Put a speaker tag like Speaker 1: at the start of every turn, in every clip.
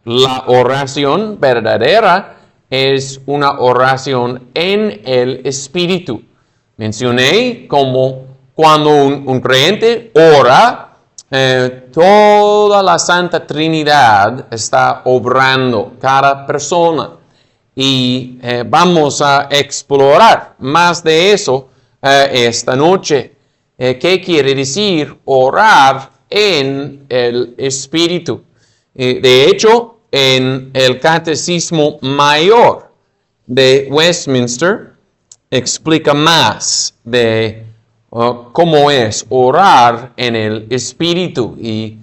Speaker 1: La oración verdadera es una oración en el Espíritu. Mencioné como cuando un creyente ora, toda la Santa Trinidad está obrando, cada persona. Y vamos a explorar más de eso esta noche. ¿Qué quiere decir orar en el Espíritu? De hecho, en el Catecismo Mayor de Westminster explica más de cómo es orar en el Espíritu. Y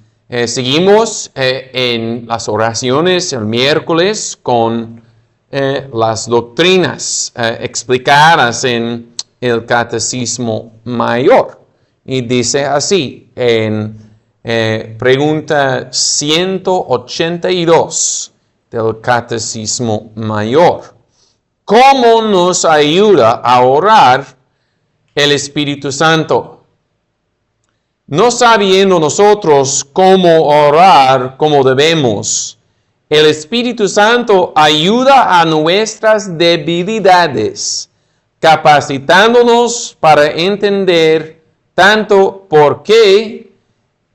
Speaker 1: seguimos en las oraciones el miércoles con las doctrinas explicadas en el Catecismo Mayor. Y dice así en pregunta 182 del Catecismo Mayor. ¿Cómo nos ayuda a orar el Espíritu Santo? No sabiendo nosotros cómo orar como debemos, el Espíritu Santo ayuda a nuestras debilidades, capacitándonos para entender tanto por qué,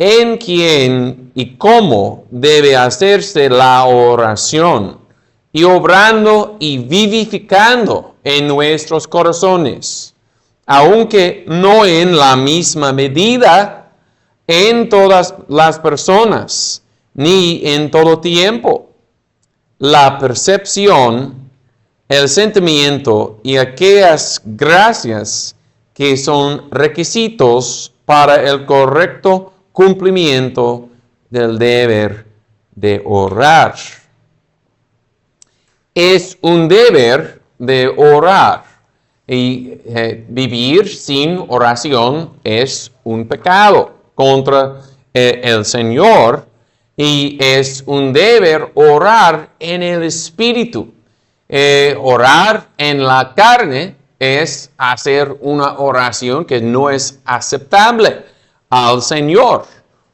Speaker 1: en quién y cómo debe hacerse la oración, y obrando y vivificando en nuestros corazones, aunque no en la misma medida en todas las personas, ni en todo tiempo. La percepción, el sentimiento y aquellas gracias que son requisitos para el correcto cumplimiento del deber de orar. Es un deber de orar y vivir sin oración es un pecado contra el Señor y es un deber orar en el Espíritu. Orar en la carne es hacer una oración que no es aceptable al Señor.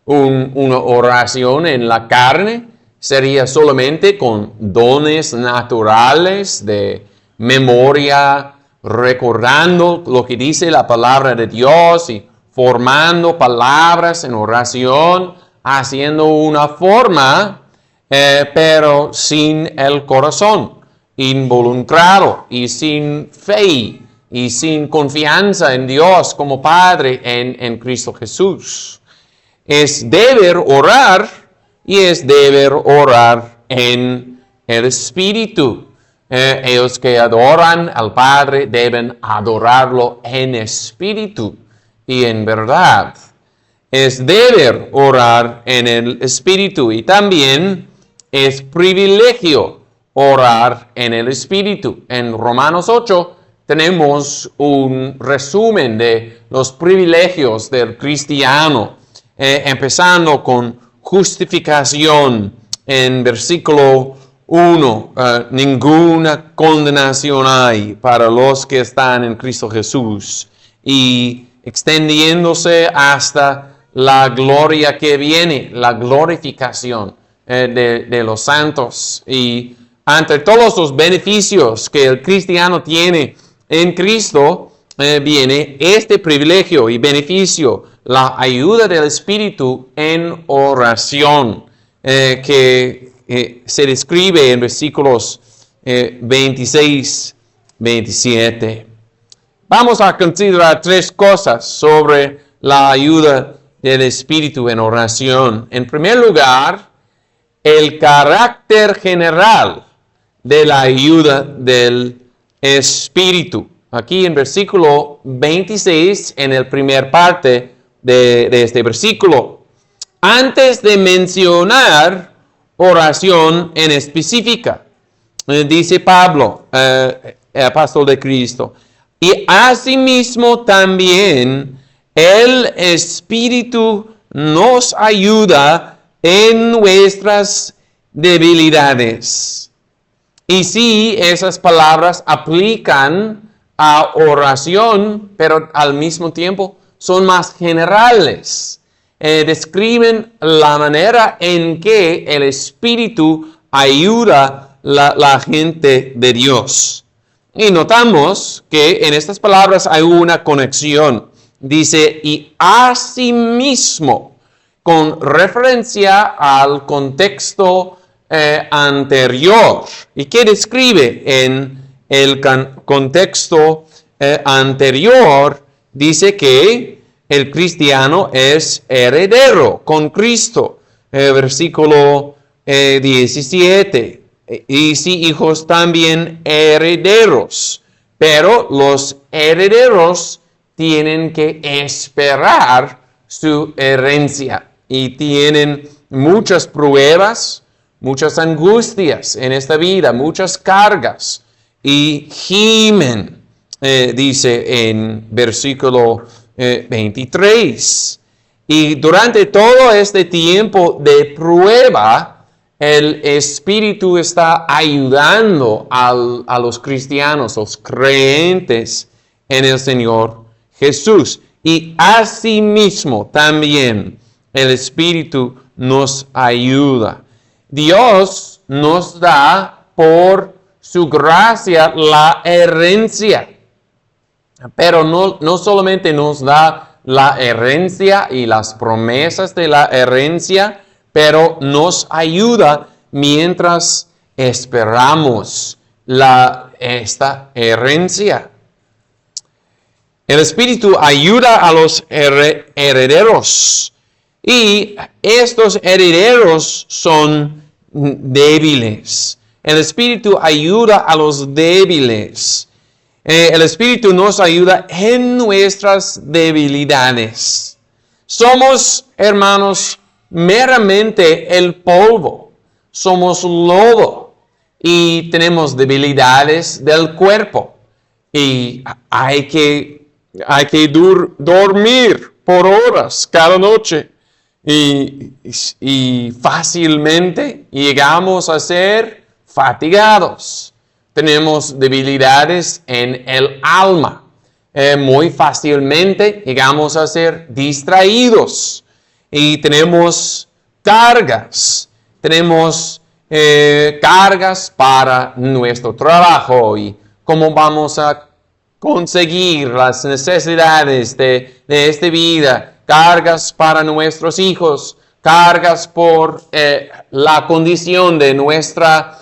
Speaker 1: Una oración en la carne sería solamente con dones naturales de memoria, recordando lo que dice la palabra de Dios y formando palabras en oración, haciendo una forma, pero sin el corazón involucrado y sin fe y sin confianza en Dios como Padre en Cristo Jesús. Es deber orar y es deber orar en el Espíritu. Ellos que adoran al Padre deben adorarlo en espíritu y en verdad. Es deber orar en el Espíritu y también es privilegio orar en el Espíritu. En Romanos 8 tenemos un resumen de los privilegios del cristiano, empezando con justificación en versículo 1. Ninguna condenación hay para los que están en Cristo Jesús, y extendiéndose hasta la gloria que viene, la glorificación de los santos. Y ante todos los beneficios que el cristiano tiene en Cristo, viene este privilegio y beneficio, la ayuda del Espíritu en oración, que se describe en versículos 26, 27. Vamos a considerar tres cosas sobre la ayuda del Espíritu en oración. En primer lugar, el carácter general de la ayuda del Espíritu. Aquí en versículo 26, en la primera parte de este versículo, antes de mencionar oración en específica, dice Pablo, apóstol de Cristo, y asimismo también el Espíritu nos ayuda en nuestras debilidades. Y sí, esas palabras aplican a oración, pero al mismo tiempo son más generales. Describen la manera en que el Espíritu ayuda la gente de Dios. Y notamos que en estas palabras hay una conexión. Dice, y asimismo, con referencia al contexto anterior. ¿Y qué describe en el contexto anterior? Dice que el cristiano es heredero con Cristo. Versículo 17. Y si hijos también herederos. Pero los herederos tienen que esperar su herencia. Y tienen muchas pruebas, muchas angustias en esta vida, muchas cargas. Y gimen, dice en versículo 23. Y durante todo este tiempo de prueba, el Espíritu está ayudando a los cristianos, los creyentes en el Señor Jesús. Y asimismo también el Espíritu nos ayuda. Dios nos da por su gracia la herencia. Pero no solamente nos da la herencia y las promesas de la herencia, pero nos ayuda mientras esperamos esta herencia. El Espíritu ayuda a los herederos. Y estos herederos son débiles. El Espíritu ayuda a los débiles. El Espíritu nos ayuda en nuestras debilidades. Somos, hermanos, meramente el polvo. Somos lodo. Y tenemos debilidades del cuerpo. Y hay que dormir por horas cada noche. Y fácilmente llegamos a ser fatigados. Tenemos debilidades en el alma. Muy fácilmente llegamos a ser distraídos. Y tenemos cargas. Tenemos cargas para nuestro trabajo y cómo vamos a conseguir las necesidades de esta vida. Cargas para nuestros hijos, cargas por la condición de nuestra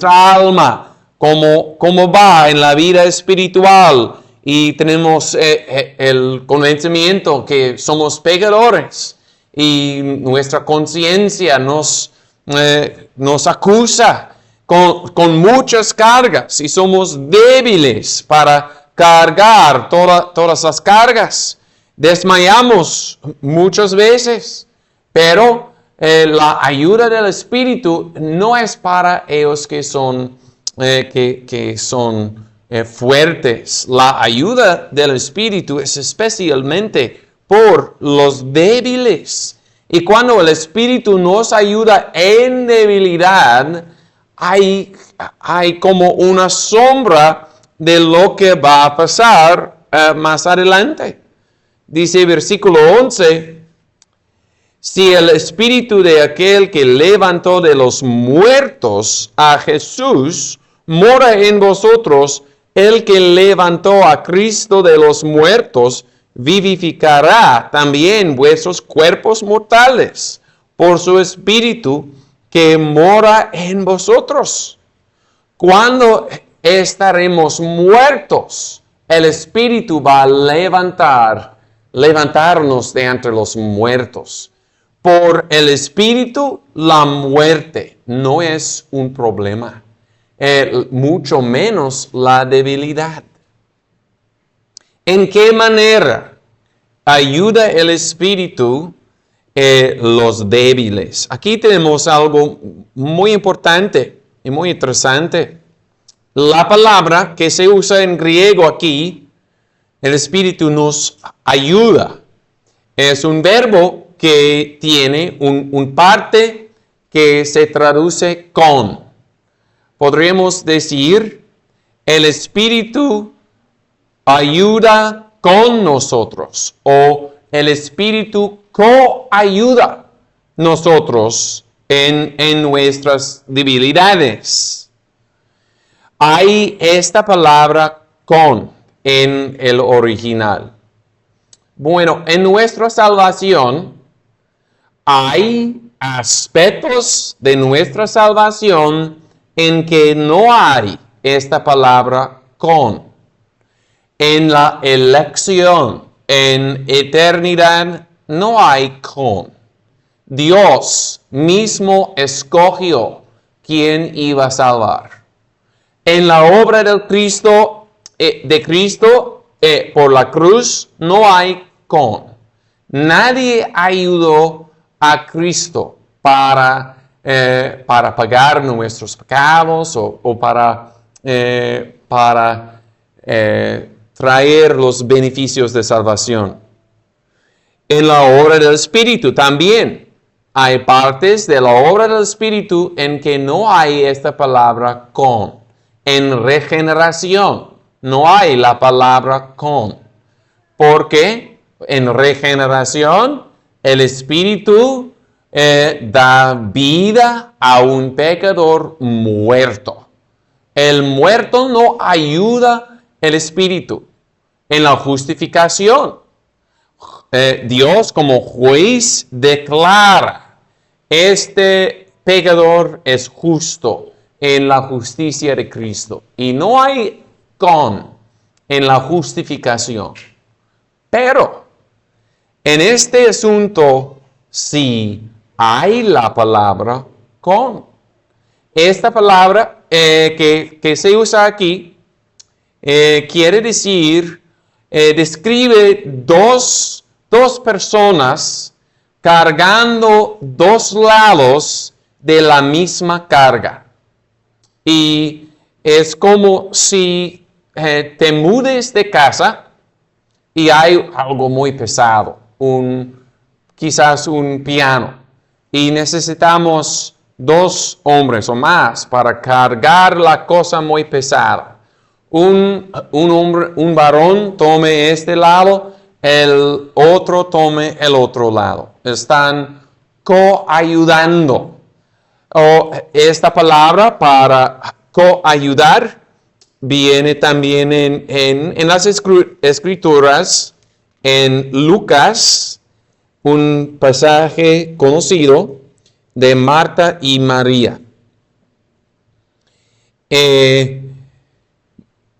Speaker 1: alma, cómo va en la vida espiritual. Y tenemos el convencimiento que somos pecadores y nuestra conciencia nos acusa con muchas cargas y somos débiles para cargar todas las cargas. Desmayamos muchas veces, pero la ayuda del Espíritu no es para ellos que son fuertes. La ayuda del Espíritu es especialmente por los débiles. Y cuando el Espíritu nos ayuda en debilidad, hay como una sombra de lo que va a pasar más adelante. Dice versículo 11, si el Espíritu de aquel que levantó de los muertos a Jesús mora en vosotros, el que levantó a Cristo de los muertos vivificará también vuestros cuerpos mortales por su Espíritu que mora en vosotros. Cuando estaremos muertos, el Espíritu va a levantarnos de entre los muertos. Por el Espíritu, la muerte no es un problema, mucho menos la debilidad. ¿En qué manera ayuda el Espíritu los débiles? Aquí tenemos algo muy importante y muy interesante. La palabra que se usa en griego aquí, el Espíritu nos ayuda. Es un verbo que tiene un parte que se traduce con. Podríamos decir, el Espíritu ayuda con nosotros o el Espíritu coayuda nosotros en nuestras debilidades. Hay esta palabra con en el original. Bueno, en nuestra salvación hay aspectos de nuestra salvación en que no hay esta palabra con. En la elección, en eternidad, no hay con. Dios mismo escogió quién iba a salvar. En la obra de Cristo, por la cruz, no hay con. Nadie ayudó a Cristo para pagar nuestros pecados o para traer los beneficios de salvación. En la obra del Espíritu también hay partes de la obra del Espíritu en que no hay esta palabra con. En regeneración no hay la palabra con. Porque en regeneración el Espíritu da vida a un pecador muerto. El muerto no ayuda al Espíritu. En la justificación, Dios como juez declara, este pecador es justo en la justicia de Cristo. Y no hay con en la justificación. Pero en este asunto sí hay la palabra con. Esta palabra que se usa aquí quiere decir, describe dos personas cargando dos lados de la misma carga. Y es como si te mudes de casa y hay algo muy pesado, quizás un piano, y necesitamos 2 hombres o más para cargar la cosa muy pesada. Un varón tome este lado, el otro tome el otro lado. Están coayudando. Esta palabra para coayudar viene también en las escrituras, en Lucas, un pasaje conocido de Marta y María.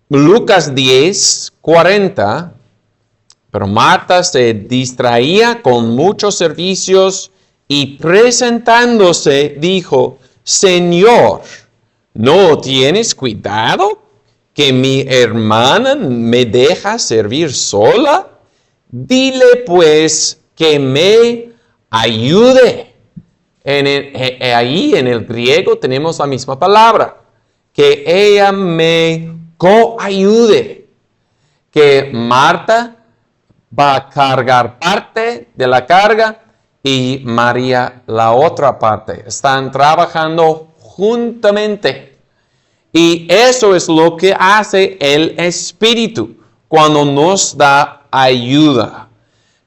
Speaker 1: Lucas 10:40, pero Marta se distraía con muchos servicios y presentándose dijo, Señor, ¿no tienes cuidado que mi hermana me deja servir sola? Dile pues que me ayude. Ahí en el griego tenemos la misma palabra, que ella me coayude, que Marta va a cargar parte de la carga y María la otra parte. Están trabajando juntamente. Y eso es lo que hace el Espíritu cuando nos da ayuda.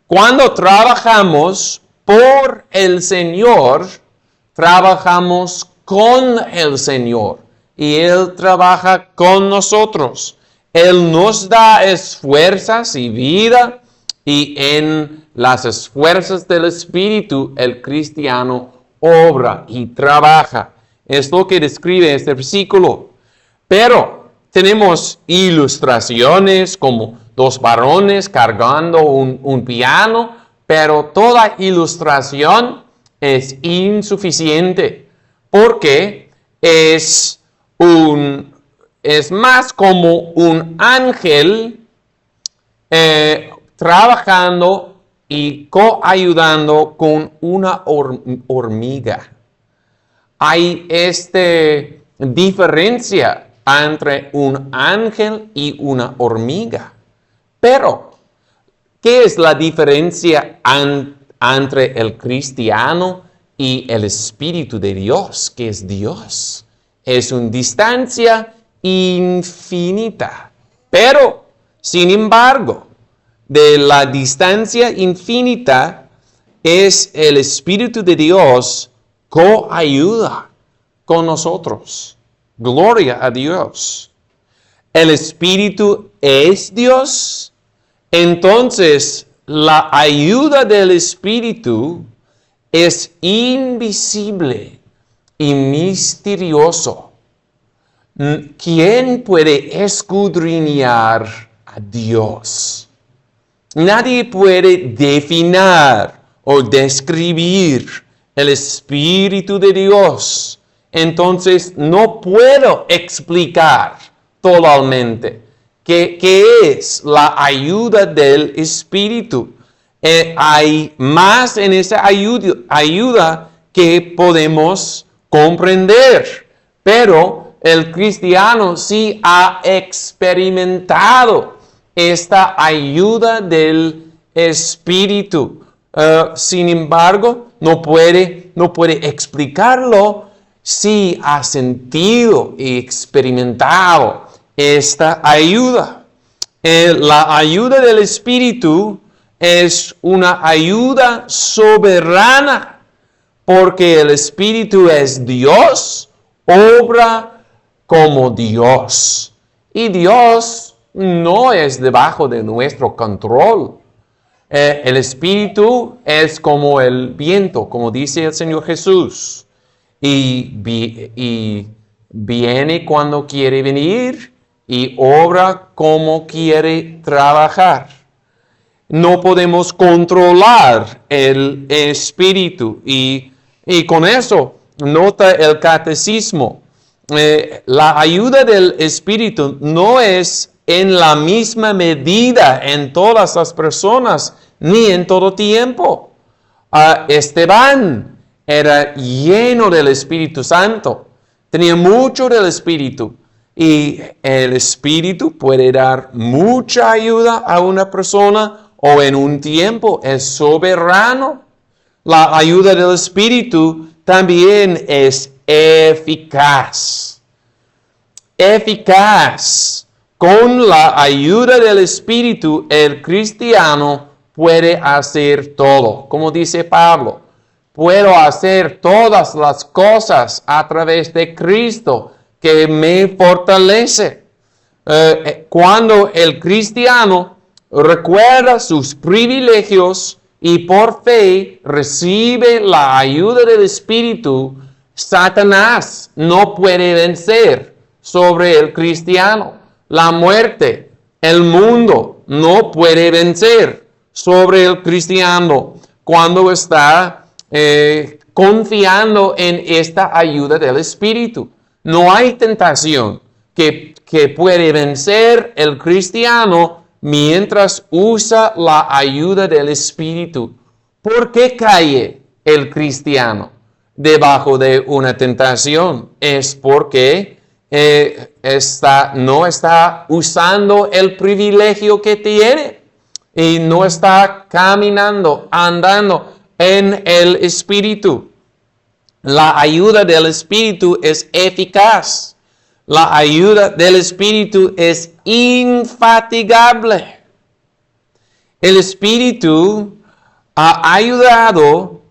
Speaker 1: Cuando trabajamos por el Señor, trabajamos con el Señor. Y Él trabaja con nosotros. Él nos da esfuerzos y vida. Y en las esfuerzos del Espíritu, el cristiano obra y trabaja. Es lo que describe este versículo. Pero tenemos ilustraciones como 2 varones cargando un piano, pero toda ilustración es insuficiente porque es más como un ángel trabajando y coayudando con una hormiga. Hay esta diferencia entre un ángel y una hormiga. Pero, ¿qué es la diferencia entre el cristiano y el Espíritu de Dios, que es Dios? Es una distancia infinita. Pero, sin embargo, de la distancia infinita es el Espíritu de Dios coayuda con nosotros. Gloria a Dios. El Espíritu es Dios. Entonces, la ayuda del Espíritu es invisible y misterioso. ¿Quién puede escudriñar a Dios? Nadie puede definir o describir el Espíritu de Dios. Entonces, no puedo explicar totalmente qué es la ayuda del Espíritu. Hay más en esa ayuda que podemos comprender, pero el cristiano sí ha experimentado esta ayuda del Espíritu. Sin embargo, no puede explicarlo si ha sentido y experimentado esta ayuda. La ayuda del Espíritu es una ayuda soberana, porque el Espíritu es Dios, obra como Dios. Y Dios no es debajo de nuestro control. El Espíritu es como el viento, como dice el Señor Jesús. Y viene cuando quiere venir y obra como quiere trabajar. No podemos controlar el Espíritu. Y con eso, nota el catecismo. La ayuda del Espíritu no es en la misma medida en todas las personas, ni en todo tiempo. Esteban era lleno del Espíritu Santo, tenía mucho del Espíritu, y el Espíritu puede dar mucha ayuda a una persona o en un tiempo es soberano. La ayuda del Espíritu también es eficaz. Eficaz. Con la ayuda del Espíritu, el cristiano puede hacer todo. Como dice Pablo, puedo hacer todas las cosas a través de Cristo que me fortalece. Cuando el cristiano recuerda sus privilegios y por fe recibe la ayuda del Espíritu, Satanás no puede vencer sobre el cristiano. La muerte, el mundo no puede vencer sobre el cristiano cuando está confiando en esta ayuda del Espíritu. No hay tentación que puede vencer el cristiano mientras usa la ayuda del Espíritu. ¿Por qué cae el cristiano debajo de una tentación? Es porque no está usando el privilegio que tiene y no está caminando, andando en el Espíritu. La ayuda del Espíritu es eficaz. La ayuda del Espíritu es infatigable. El Espíritu ha ayudado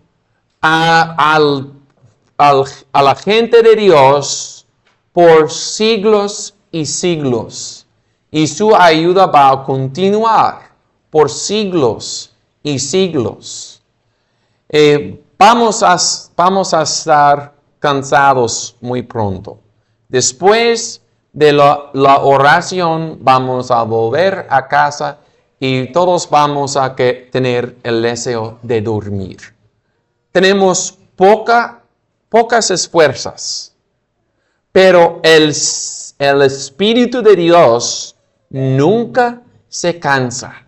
Speaker 1: a la gente de Dios por siglos y siglos. Y su ayuda va a continuar por siglos y siglos. Vamos a estar cansados muy pronto. Después de la oración vamos a volver a casa y todos vamos a tener el deseo de dormir. Tenemos pocas esfuerzos, pero el Espíritu de Dios nunca se cansa.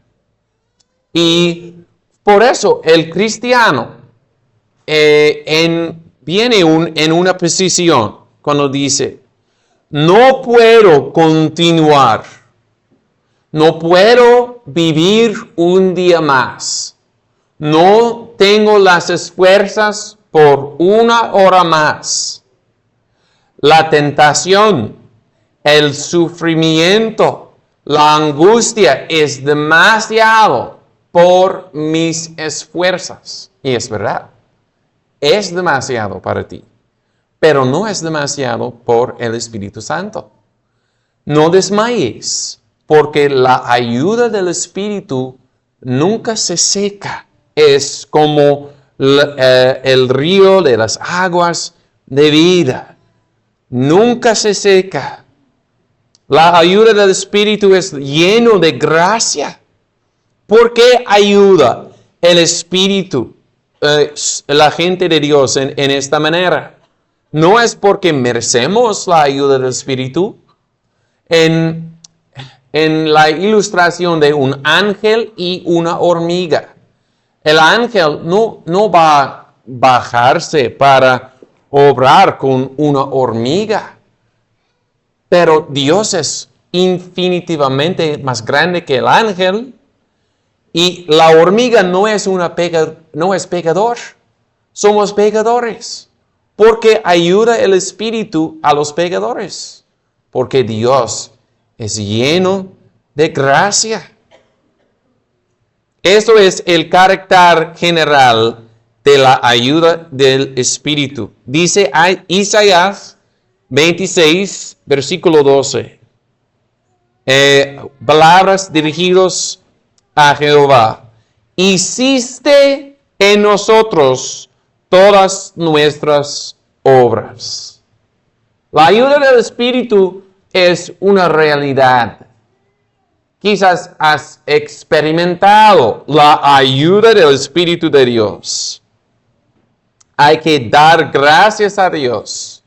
Speaker 1: Y por eso el cristiano viene en una posición cuando dice, no puedo continuar, no puedo vivir un día más, no tengo las fuerzas por una hora más. La tentación, el sufrimiento, la angustia es demasiado por mis esfuerzos. Y es verdad. es demasiado para ti, pero no es demasiado por el Espíritu Santo. No desmayes, porque la ayuda del Espíritu nunca se seca. Es como el río de las aguas de vida. Nunca se seca. La ayuda del Espíritu es lleno de gracia. ¿Por qué ayuda el Espíritu la gente de Dios en esta manera? No es porque merecemos la ayuda del Espíritu. En la ilustración de un ángel y una hormiga, el ángel no va a bajarse para obrar con una hormiga, pero Dios es infinitivamente más grande que el ángel, y la hormiga no es pecador. Somos pecadores, porque ayuda el Espíritu a los pecadores, porque Dios es lleno de gracia. Esto es el carácter general de la ayuda del Espíritu. Dice Isaías 26, versículo 12. Palabras dirigidas a Jehová. Hiciste en nosotros todas nuestras obras. La ayuda del Espíritu es una realidad. Quizás has experimentado la ayuda del Espíritu de Dios. Hay que dar gracias a Dios.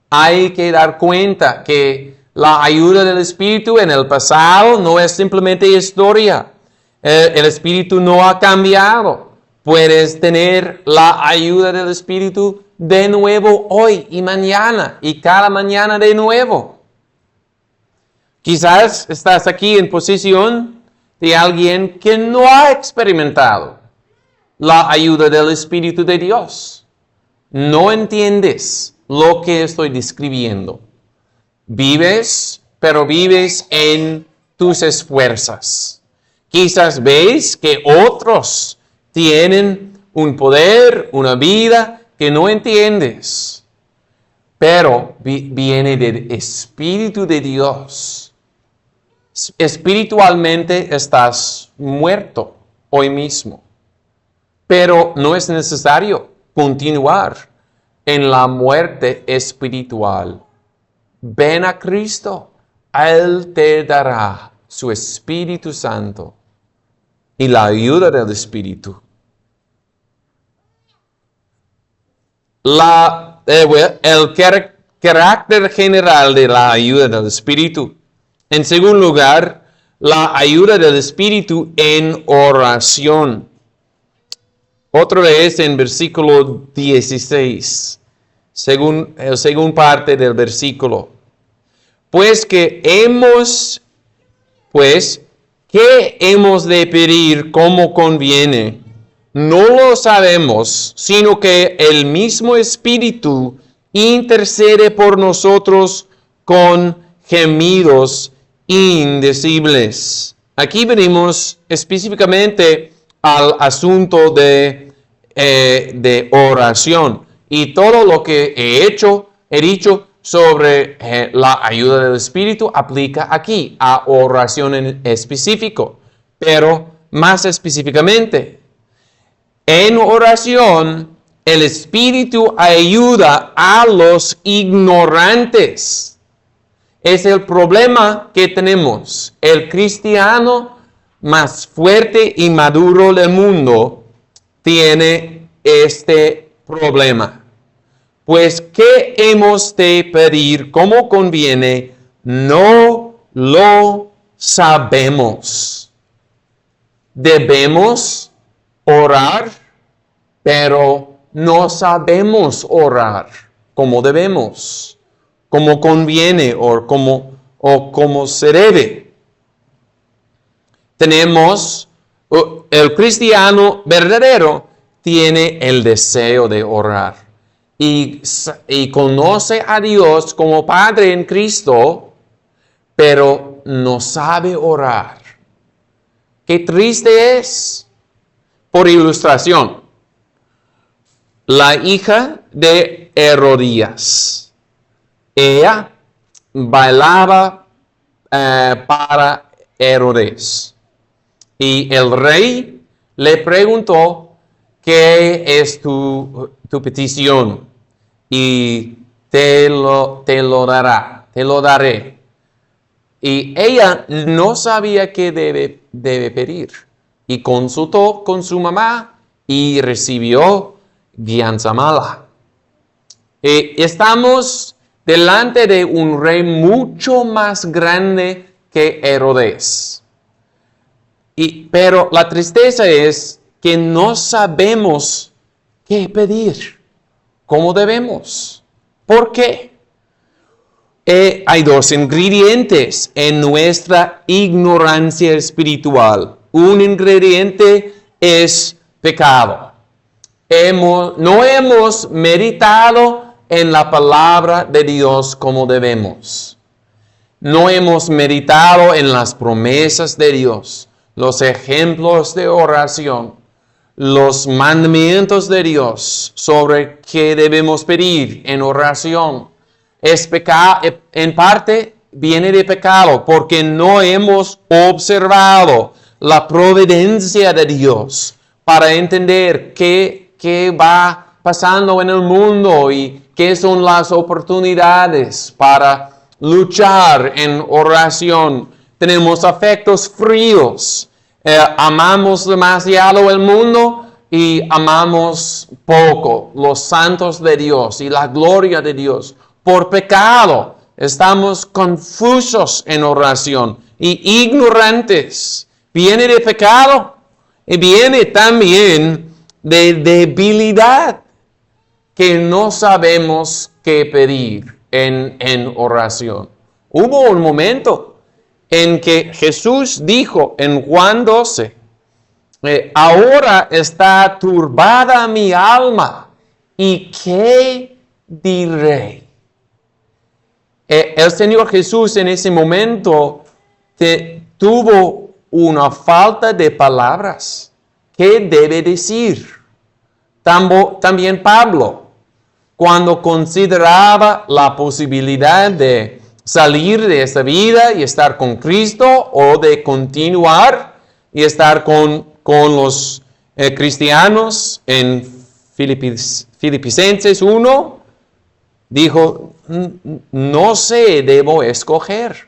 Speaker 1: Hay que dar cuenta que la ayuda del Espíritu en el pasado no es simplemente historia. El Espíritu no ha cambiado. Puedes tener la ayuda del Espíritu de nuevo hoy y mañana y cada mañana de nuevo. Quizás estás aquí en posición de alguien que no ha experimentado la ayuda del Espíritu de Dios. No entiendes lo que estoy describiendo. Vives, pero vives en tus esfuerzos. Quizás ves que otros tienen un poder, una vida que no entiendes. Pero viene del Espíritu de Dios. Espiritualmente estás muerto hoy mismo, pero no es necesario continuar en la muerte espiritual. Ven a Cristo, Él te dará su Espíritu Santo y la ayuda del Espíritu. El carácter general de la ayuda del Espíritu. En segundo lugar, la ayuda del Espíritu en oración. Otra vez en versículo 16, según parte del versículo. ¿Qué hemos de pedir como conviene? No lo sabemos, sino que el mismo Espíritu intercede por nosotros con gemidos indecibles. Aquí venimos específicamente al asunto de oración. Y todo lo que he dicho sobre la ayuda del Espíritu aplica aquí a oración en específico. Pero más específicamente, en oración, el Espíritu ayuda a los ignorantes. Es el problema que tenemos. El cristiano más fuerte y maduro del mundo tiene este problema. ¿Qué hemos de pedir como conviene? No lo sabemos. Debemos orar, pero no sabemos orar como debemos, como conviene o como se debe. El cristiano verdadero tiene el deseo de orar y conoce a Dios como Padre en Cristo, pero no sabe orar. Qué triste es. Por ilustración, la hija de Herodías. Ella bailaba para Herodes. Y el rey le preguntó, ¿qué es tu petición? Y te lo daré. Y ella no sabía qué debe pedir. Y consultó con su mamá y recibió guianza mala. Estamos delante de un rey mucho más grande que Herodes. Pero la tristeza es que no sabemos qué pedir, cómo debemos. ¿Por qué? Hay dos ingredientes en nuestra ignorancia espiritual. Un ingrediente es pecado. No hemos meditado en la palabra de Dios como debemos. No hemos meditado en las promesas de Dios, los ejemplos de oración, los mandamientos de Dios sobre qué debemos pedir en oración. En parte viene de pecado porque no hemos observado la providencia de Dios para entender qué va pasando en el mundo y qué son las oportunidades para luchar en oración. Tenemos afectos fríos, amamos demasiado el mundo y amamos poco los santos de Dios y la gloria de Dios. Por pecado estamos confusos en oración y ignorantes. Viene de pecado y viene también de debilidad, que no sabemos qué pedir en oración. Hubo un momento en que Jesús dijo en Juan 12, ahora está turbada mi alma, ¿y qué diré? El Señor Jesús en ese momento tuvo una falta de palabras. ¿Qué debe decir? También Pablo, cuando consideraba la posibilidad de salir de esta vida y estar con Cristo o de continuar y estar con los cristianos en Filipenses 1, dijo, no sé, debo escoger.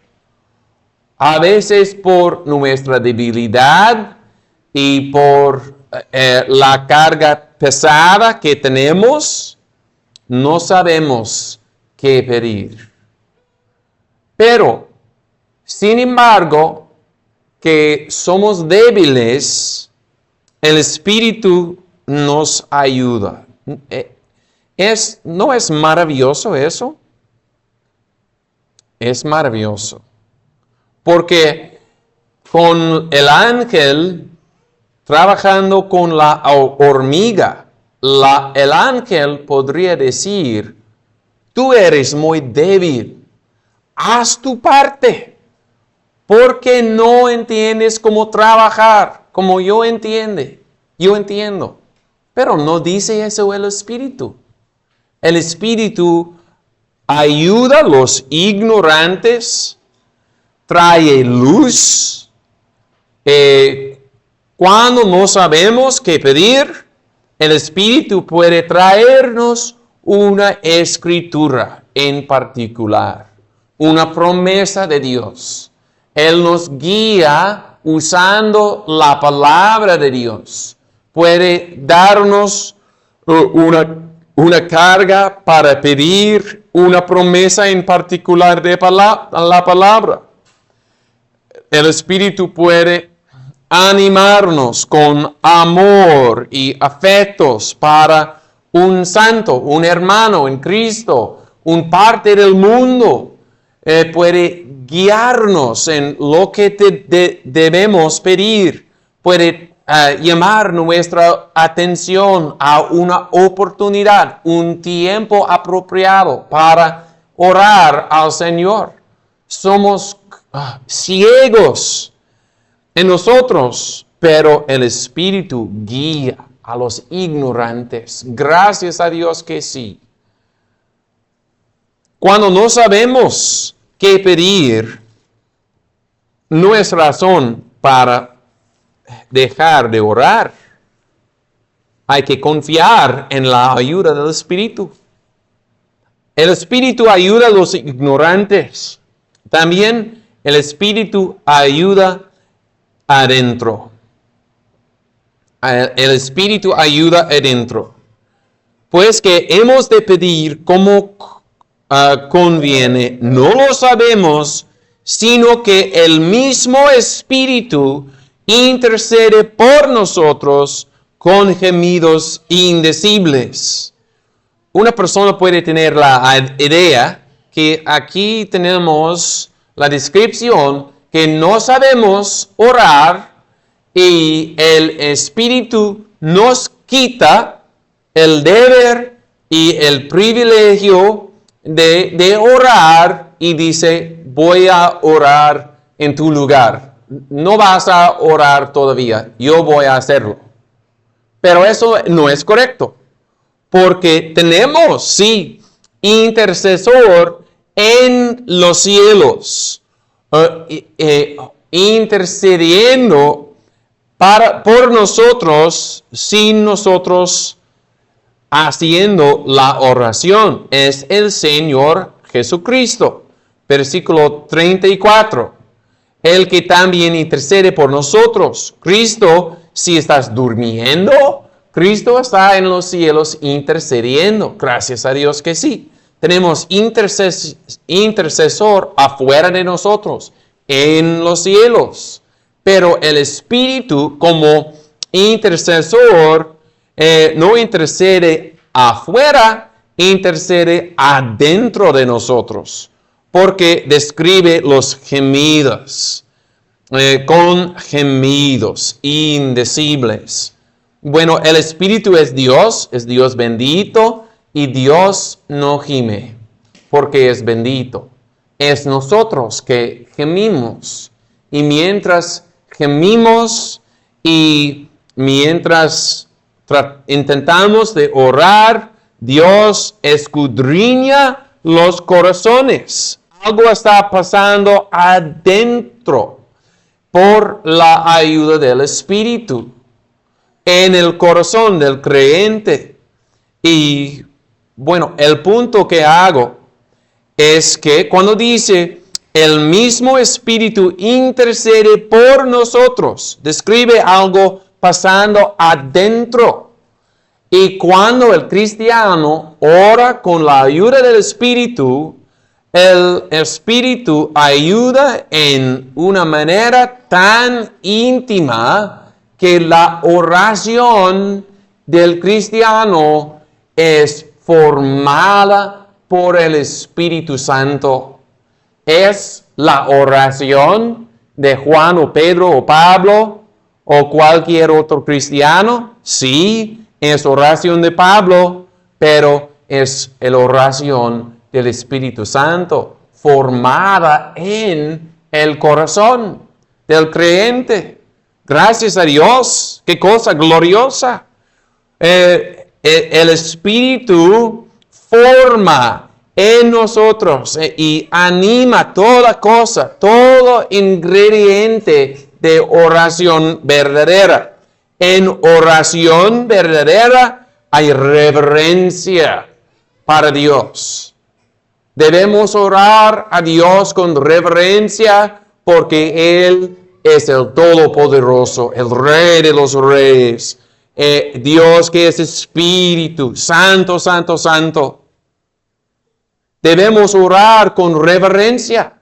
Speaker 1: A veces por nuestra debilidad y por la carga pesada que tenemos, no sabemos qué pedir. Pero, sin embargo, que somos débiles, el Espíritu nos ayuda. ¿No es maravilloso eso? Es maravilloso. Porque con el ángel trabajando con la hormiga, el ángel podría decir, tú eres muy débil, haz tu parte, porque no entiendes cómo trabajar, como yo entiendo. Pero no dice eso el Espíritu. El Espíritu ayuda a los ignorantes, trae luz. Cuando no sabemos qué pedir, el Espíritu puede traernos una escritura en particular, una promesa de Dios. Él nos guía usando la palabra de Dios. Puede darnos una carga para pedir una promesa en particular de la palabra. El Espíritu puede animarnos con amor y afectos para un santo, un hermano en Cristo, un parte del mundo. Puede guiarnos en lo que debemos pedir. Puede llamar nuestra atención a una oportunidad, un tiempo apropiado para orar al Señor. Somos ciegos en nosotros, pero el Espíritu guía a los ignorantes. Gracias a Dios que sí. Cuando no sabemos qué pedir, no es razón para dejar de orar. Hay que confiar en la ayuda del Espíritu. El Espíritu ayuda a los ignorantes. También el Espíritu ayuda adentro. El Espíritu ayuda adentro. Pues que hemos de pedir como conviene, no lo sabemos, sino que el mismo Espíritu intercede por nosotros con gemidos indecibles. Una persona puede tener la idea que aquí tenemos la descripción que no sabemos orar y el Espíritu nos quita el deber y el privilegio de orar y dice, voy a orar en tu lugar. No vas a orar todavía, yo voy a hacerlo. Pero eso no es correcto, porque tenemos, sí, intercesor en los cielos, intercediendo por nosotros sin nosotros haciendo la oración. Es el Señor Jesucristo. Versículo 34. El que también intercede por nosotros. Cristo, si estás durmiendo, Cristo está en los cielos intercediendo. Gracias a Dios que sí. Tenemos intercesor afuera de nosotros, en los cielos. Pero el Espíritu como intercesor no intercede afuera, intercede adentro de nosotros. Porque describe los gemidos, con gemidos indecibles. Bueno, el Espíritu es Dios bendito, y Dios no gime, porque es bendito. Es nosotros que gemimos. Y mientras gemimos y mientras intentamos de orar, Dios escudriña los corazones. Algo está pasando adentro por la ayuda del Espíritu en el corazón del creyente. Y bueno, el punto que hago es que cuando dice el mismo Espíritu intercede por nosotros, describe algo pasando adentro. Y cuando el cristiano ora con la ayuda del Espíritu, el Espíritu ayuda en una manera tan íntima que la oración del cristiano es formada por el Espíritu Santo. Es la oración de Juan o Pedro o Pablo o cualquier otro cristiano. Sí, es oración de Pablo, pero es la oración del Espíritu Santo formada en el corazón del creyente. Gracias a Dios, qué cosa gloriosa. El Espíritu forma en nosotros y anima toda cosa, todo ingrediente de oración verdadera. En oración verdadera hay reverencia para Dios. Debemos orar a Dios con reverencia porque Él es el Todopoderoso, el Rey de los Reyes. Dios que es Espíritu, Santo, Santo, Santo. Debemos orar con reverencia.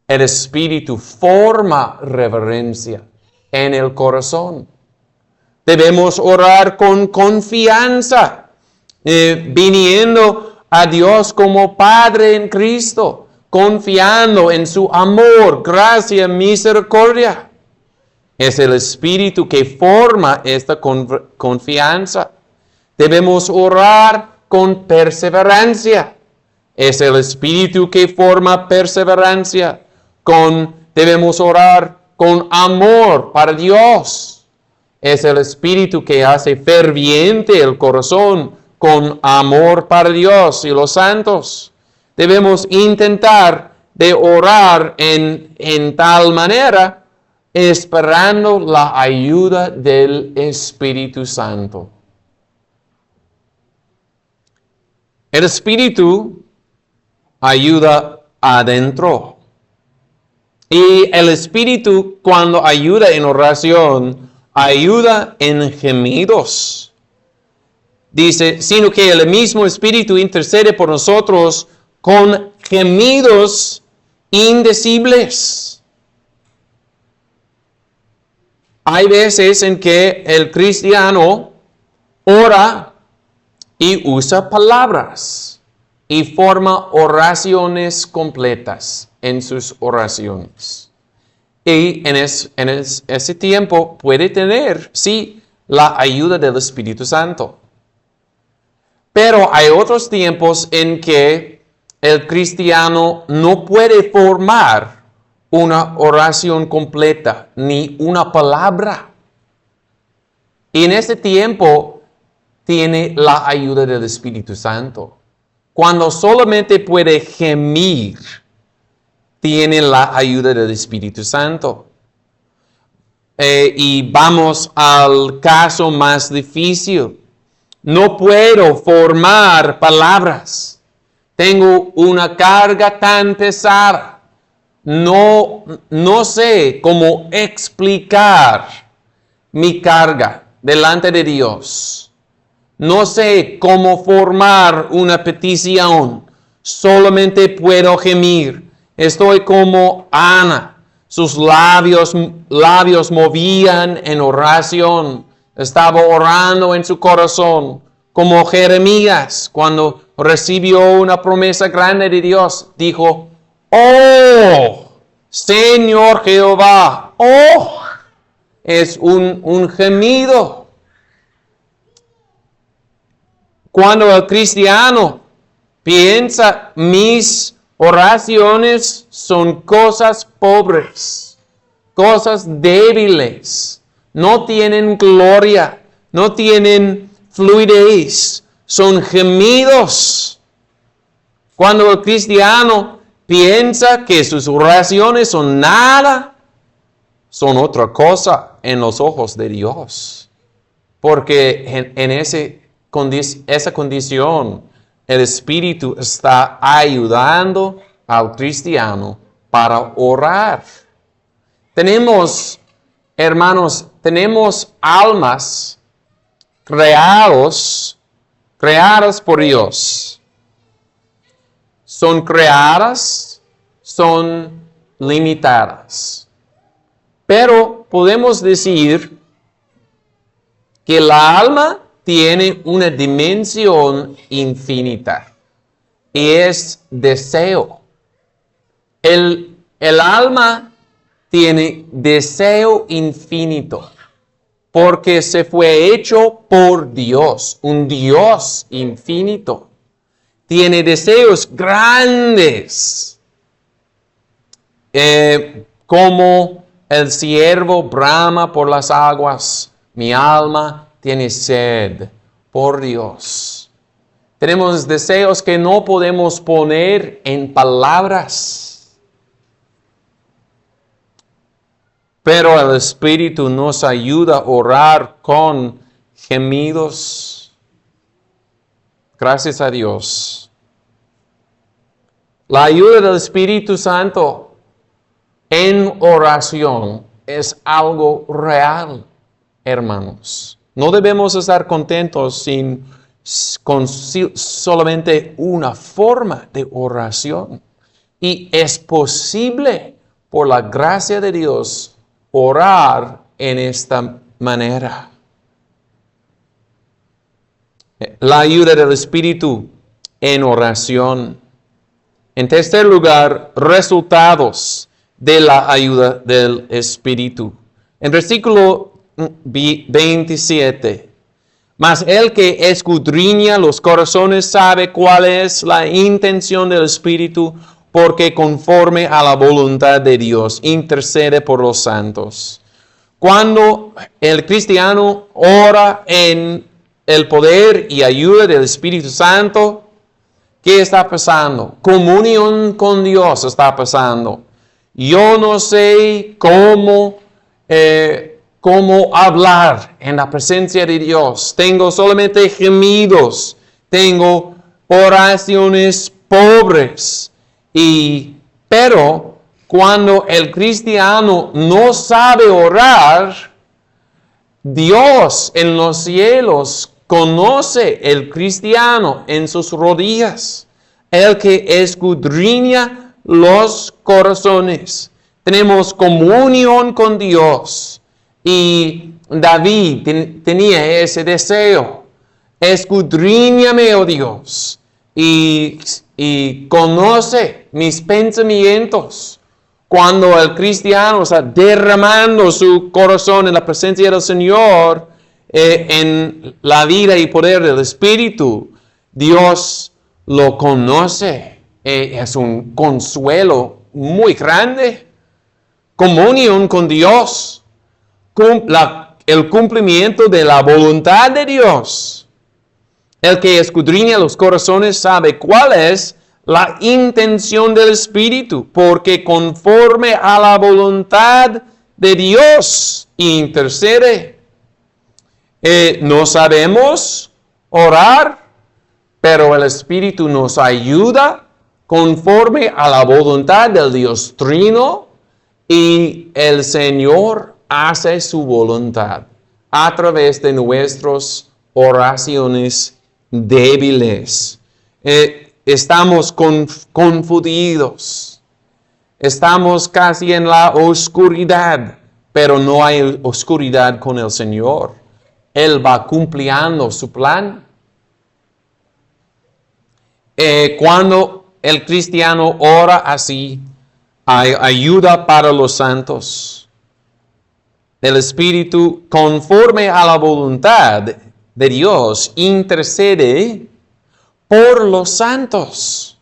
Speaker 1: El Espíritu forma reverencia en el corazón. Debemos orar con confianza, viniendo a Dios como Padre en Cristo, confiando en su amor, gracia, misericordia. Es el Espíritu que forma esta confianza. Debemos orar con perseverancia. Es el Espíritu que forma perseverancia. Debemos orar con amor para Dios. Es el Espíritu que hace ferviente el corazón con amor para Dios y los santos. Debemos intentar de orar en tal manera, esperando la ayuda del Espíritu Santo. El Espíritu ayuda adentro. Y el Espíritu, cuando ayuda en oración, ayuda en gemidos. Dice, sino que el mismo Espíritu intercede por nosotros con gemidos indecibles. Hay veces en que el cristiano ora y usa palabras y forma oraciones completas en sus oraciones. Y en ese tiempo puede tener, sí, la ayuda del Espíritu Santo. Pero hay otros tiempos en que el cristiano no puede formar una oración completa, ni una palabra. Y en ese tiempo tiene la ayuda del Espíritu Santo. Cuando solamente puede gemir, tiene la ayuda del Espíritu Santo. Y vamos al caso más difícil. No puedo formar palabras. Tengo una carga tan pesada. No sé cómo explicar mi carga delante de Dios. No sé cómo formar una petición. Solamente puedo gemir. Estoy como Ana. Sus labios movían en oración. Estaba orando en su corazón. Como Jeremías, cuando recibió una promesa grande de Dios, dijo, ¡Oh, Señor Jehová! ¡Oh! Es un gemido. Cuando el cristiano piensa, mis oraciones son cosas pobres, cosas débiles, no tienen gloria, no tienen fluidez, son gemidos. Cuando el cristiano piensa que sus oraciones son nada, son otra cosa en los ojos de Dios. Porque en esa condición, el Espíritu está ayudando al cristiano para orar. Hermanos, tenemos almas creadas por Dios. Son creadas, son limitadas. Pero podemos decir que la alma tiene una dimensión infinita y es deseo. El alma tiene deseo infinito porque se fue hecho por Dios, un Dios infinito. Tiene deseos grandes, como el ciervo brama por las aguas, mi alma tiene sed por Dios. Tenemos deseos que no podemos poner en palabras. Pero el Espíritu nos ayuda a orar con gemidos. Gracias a Dios. La ayuda del Espíritu Santo en oración es algo real, hermanos. No debemos estar contentos con solamente una forma de oración. Y es posible, por la gracia de Dios, orar en esta manera. La ayuda del Espíritu en oración. En tercer lugar, resultados de la ayuda del Espíritu. En versículo 27. Mas el que escudriña los corazones sabe cuál es la intención del Espíritu, porque conforme a la voluntad de Dios intercede por los santos. Cuando el cristiano ora en el poder y ayuda del Espíritu Santo, ¿qué está pasando? Comunión con Dios está pasando. Yo no sé cómo hablar en la presencia de Dios. Tengo solamente gemidos. Tengo oraciones pobres. Pero cuando el cristiano no sabe orar, Dios en los cielos conoce el cristiano en sus rodillas, el que escudriña los corazones. Tenemos comunión con Dios y David tenía ese deseo. Escudriñame, oh Dios, y conoce mis pensamientos. Cuando el cristiano está derramando su corazón en la presencia del Señor, en la vida y poder del Espíritu, Dios lo conoce. Es un consuelo muy grande. Comunión con Dios. El cumplimiento de la voluntad de Dios. El que escudriña los corazones sabe cuál es la intención del Espíritu, porque conforme a la voluntad de Dios intercede. No sabemos orar, pero el Espíritu nos ayuda conforme a la voluntad del Dios Trino, y el Señor hace su voluntad a través de nuestras oraciones débiles. Estamos confundidos. Estamos casi en la oscuridad, pero no hay oscuridad con el Señor. Él va cumpliendo su plan. Cuando el cristiano ora así, hay ayuda para los santos. El Espíritu, conforme a la voluntad de Dios, intercede por los santos.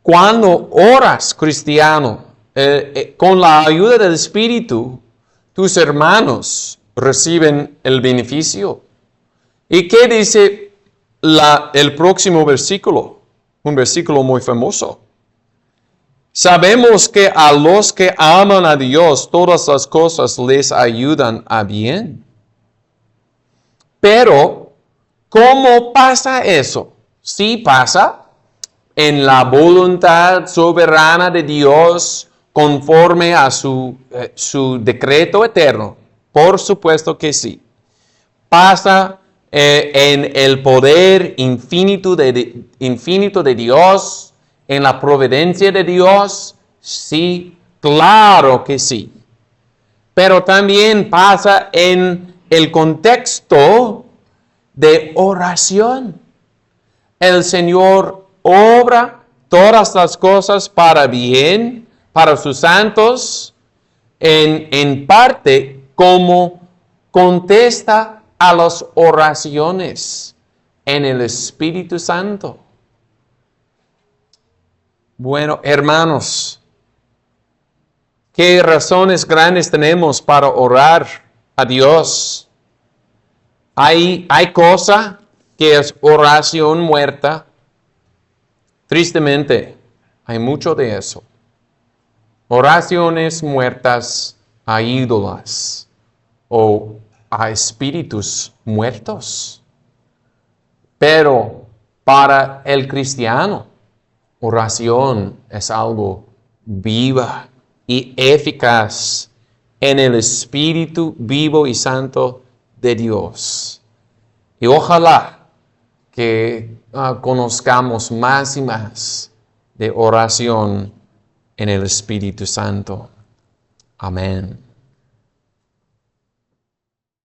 Speaker 1: Cuando oras, cristiano, con la ayuda del Espíritu, tus hermanos reciben el beneficio. ¿Y qué dice el próximo versículo? Un versículo muy famoso. Sabemos que a los que aman a Dios, todas las cosas les ayudan a bien. Pero, ¿cómo pasa eso? Sí pasa en la voluntad soberana de Dios conforme a su decreto eterno. Por supuesto que sí. Pasa en el poder infinito de Dios, en la providencia de Dios. Sí, claro que sí. Pero también pasa en el contexto de oración. El Señor obra todas las cosas para bien, para sus santos, en parte como contesta a las oraciones en el Espíritu Santo. Bueno, hermanos, ¿qué razones grandes tenemos para orar a Dios? Hay cosa que es oración muerta. Tristemente, hay mucho de eso. Oraciones muertas a ídolos o a espíritus muertos. Pero para el cristiano, oración es algo viva y eficaz en el Espíritu vivo y santo de Dios. Y ojalá que conozcamos más y más de oración en el Espíritu Santo. Amén.